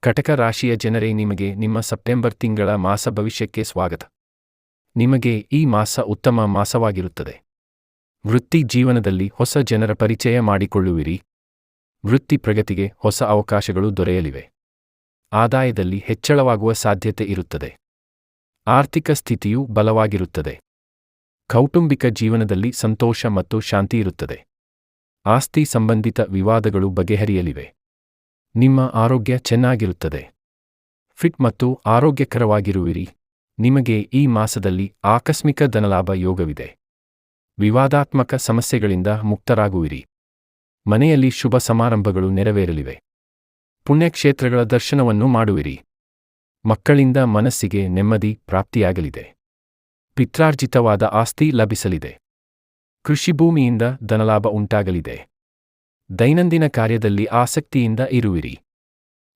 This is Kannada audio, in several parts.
ಕಟಕ ರಾಶಿಯ ಜನರೇ, ನಿಮಗೆ ನಿಮ್ಮ ಸೆಪ್ಟೆಂಬರ್ ತಿಂಗಳ ಮಾಸ ಭವಿಷ್ಯಕ್ಕೆ ಸ್ವಾಗತ. ನಿಮಗೆ ಈ ಮಾಸ ಉತ್ತಮ ಮಾಸವಾಗಿರುತ್ತದೆ. ವೃತ್ತಿ ಜೀವನದಲ್ಲಿ ಹೊಸ ಜನರ ಪರಿಚಯ ಮಾಡಿಕೊಳ್ಳುವಿರಿ. ವೃತ್ತಿ ಪ್ರಗತಿಗೆ ಹೊಸ ಅವಕಾಶಗಳು ದೊರೆಯಲಿವೆ. ಆದಾಯದಲ್ಲಿ ಹೆಚ್ಚಳವಾಗುವ ಸಾಧ್ಯತೆ ಇರುತ್ತದೆ. ಆರ್ಥಿಕ ಸ್ಥಿತಿಯು ಬಲವಾಗಿರುತ್ತದೆ. ಕೌಟುಂಬಿಕ ಜೀವನದಲ್ಲಿ ಸಂತೋಷ ಮತ್ತು ಶಾಂತಿ ಇರುತ್ತದೆ. ಆಸ್ತಿ ಸಂಬಂಧಿತ ವಿವಾದಗಳು ಬಗೆಹರಿಯಲಿವೆ. ನಿಮ್ಮ ಆರೋಗ್ಯ ಚೆನ್ನಾಗಿರುತ್ತದೆ. ಫಿಟ್ ಮತ್ತು ಆರೋಗ್ಯಕರವಾಗಿರುವಿರಿ. ನಿಮಗೆ ಈ ಮಾಸದಲ್ಲಿ ಆಕಸ್ಮಿಕ ಧನಲಾಭ ಯೋಗವಿದೆ. ವಿವಾದಾತ್ಮಕ ಸಮಸ್ಯೆಗಳಿಂದ ಮುಕ್ತರಾಗುವಿರಿ. ಮನೆಯಲ್ಲಿ ಶುಭ ಸಮಾರಂಭಗಳು ನೆರವೇರಲಿವೆ. ಪುಣ್ಯಕ್ಷೇತ್ರಗಳ ದರ್ಶನವನ್ನು ಮಾಡುವಿರಿ. ಮಕ್ಕಳಿಂದ ಮನಸ್ಸಿಗೆ ನೆಮ್ಮದಿ ಪ್ರಾಪ್ತಿಯಾಗಲಿದೆ. ಪಿತ್ರಾರ್ಜಿತವಾದ ಆಸ್ತಿ ಲಭಿಸಲಿದೆ. ಕೃಷಿ ಭೂಮಿಯಿಂದ ಧನಲಾಭ ಉಂಟಾಗಲಿದೆ. ದೈನಂದಿನ ಕಾರ್ಯದಲ್ಲಿ ಆಸಕ್ತಿಯಿಂದ ಇರುವಿರಿ.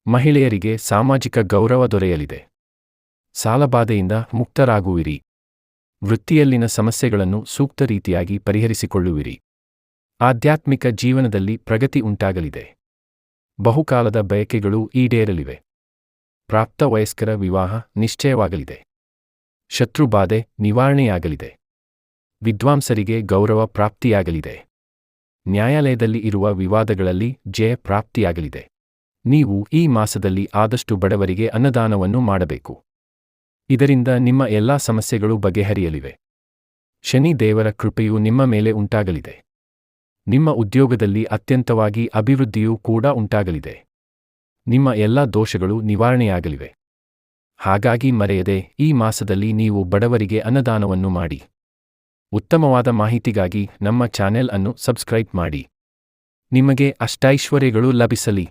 ಮಹಿಳೆಯರಿಗೆ ಸಾಮಾಜಿಕ ಗೌರವ ದೊರೆಯಲಿದೆ. ಸಾಲಬಾಧೆಯಿಂದ ಮುಕ್ತರಾಗುವಿರಿ. ವೃತ್ತಿಯಲ್ಲಿನ ಸಮಸ್ಯೆಗಳನ್ನು ಸೂಕ್ತ ರೀತಿಯಾಗಿ ಪರಿಹರಿಸಿಕೊಳ್ಳುವಿರಿ. ಆಧ್ಯಾತ್ಮಿಕ ಜೀವನದಲ್ಲಿ ಪ್ರಗತಿ ಉಂಟಾಗಲಿದೆ. ಬಹುಕಾಲದ ಬಯಕೆಗಳು ಈಡೇರಲಿವೆ. ಪ್ರಾಪ್ತ ವಯಸ್ಕರ ವಿವಾಹ ನಿಶ್ಚಯವಾಗಲಿದೆ. ಶತ್ರುಬಾಧೆ ನಿವಾರಣೆಯಾಗಲಿದೆ. ವಿದ್ವಾಂಸರಿಗೆ ಗೌರವ ಪ್ರಾಪ್ತಿಯಾಗಲಿದೆ. ನ್ಯಾಯಾಲಯದಲ್ಲಿ ಇರುವ ವಿವಾದಗಳಲ್ಲಿ ಜಯ ಪ್ರಾಪ್ತಿಯಾಗಲಿದೆ. ನೀವು ಈ ಮಾಸದಲ್ಲಿ ಆದಷ್ಟು ಬಡವರಿಗೆ ಅನ್ನದಾನವನ್ನು ಮಾಡಬೇಕು. ಇದರಿಂದ ನಿಮ್ಮ ಎಲ್ಲಾ ಸಮಸ್ಯೆಗಳು ಬಗೆಹರಿಯಲಿವೆ. ಶನಿ ದೇವರ ಕೃಪೆಯು ನಿಮ್ಮ ಮೇಲೆ ಉಂಟಾಗಲಿದೆ. ನಿಮ್ಮ ಉದ್ಯೋಗದಲ್ಲಿ ಅತ್ಯಂತವಾಗಿ ಅಭಿವೃದ್ಧಿಯೂ ಕೂಡ ಉಂಟಾಗಲಿದೆ. ನಿಮ್ಮ ಎಲ್ಲಾ ದೋಷಗಳು ನಿವಾರಣೆಯಾಗಲಿವೆ. ಹಾಗಾಗಿ ಮರೆಯದೆ ಈ ಮಾಸದಲ್ಲಿ ನೀವು ಬಡವರಿಗೆ ಅನ್ನದಾನವನ್ನು ಮಾಡಿ. ಉತ್ತಮವಾದ ಮಾಹಿತಿಗಾಗಿ ನಮ್ಮ ಚಾನೆಲ್ ಅನ್ನು ಸಬ್ಸ್ಕ್ರೈಬ್ ಮಾಡಿ. ನಿಮಗೆ ಅಷ್ಟೈಶ್ವರ್ಯಗಳು ಲಭಿಸಲಿ.